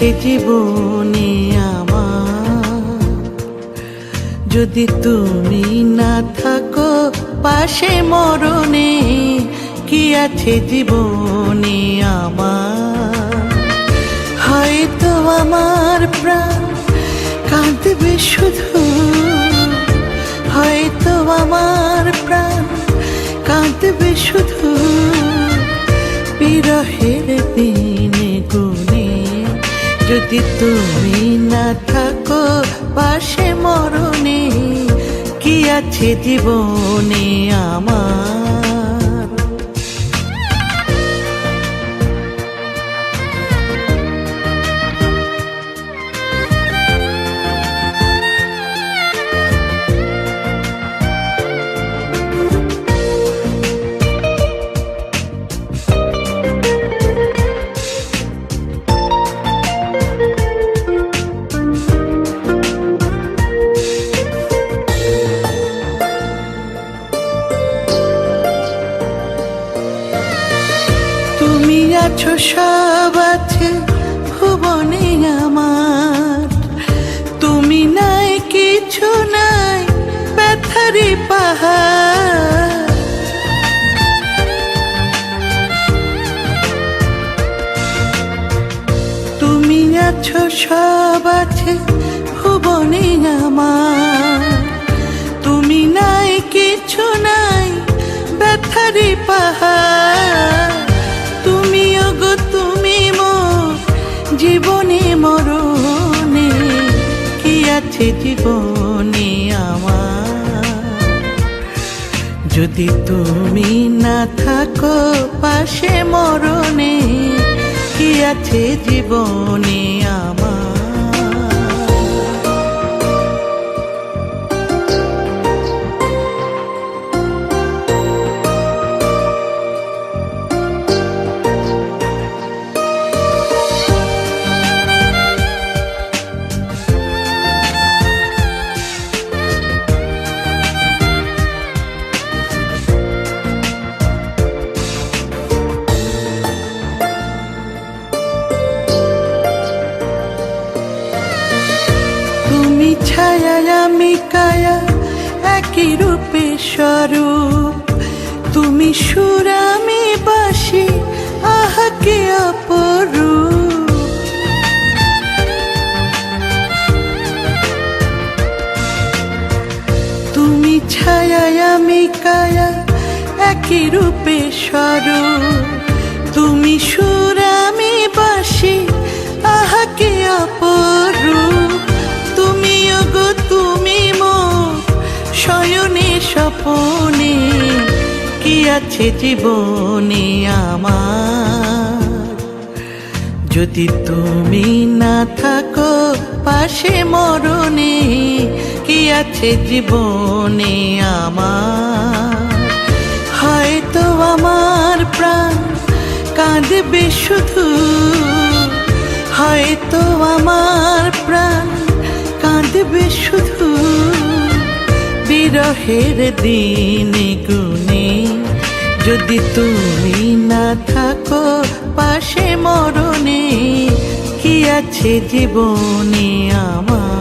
আছে জীবনে আমার, যদি তুমি না থাকো পাশে মরণে কি আছে জীবনে আমার। হয়তো আমার প্রাণ কাঁদবে শুধু, হয়তো আমার প্রাণ কাঁদবে শুধু বিরহের দিনে গুনে, যদি তুমি না থাকো পাশে মরণে কি আছে জীবনে আমার। তুমি আছো সব আছে ভুবনে আমার, তুমি নাই কিছু নাই ব্যথারি পাহাড়। তুমি আছো সব আছে ভুবনে আমার, তুমি নাই কিছু নাই ব্যথারি পাহাড়। তুমি ওগো তুমি মোর জীবনে মরণে কি আছে জীবনে আমার, যদি তুমি না থাকো পাশে মরণে কি আছে জীবনে আমার। ছায়া আমি কায়া একই রূপে স্বরূপ, তুমি সুর আমি বাসি আহা কি অপরূপ। তুমি ছায়া আমি কায়া একই রূপে স্বরূপ, তুমি সুর আমি বাসি আহা কি অপরূপ। তুমি ওগো তুমি মোর শয়নে স্বপনে কি আছে জীবনে আমার, যদি তুমি না থাকো পাশে মরণে কি আছে জীবনে আমার। হয়তো আমার প্রাণ কাঁদবে শুধু, হয়তো আমার প্রাণ কাঁদবে শুধু বিরহের দিনে গুনে, যদি তুমি না থাকো পাশে মরণে কি আছে জীবনে আমার।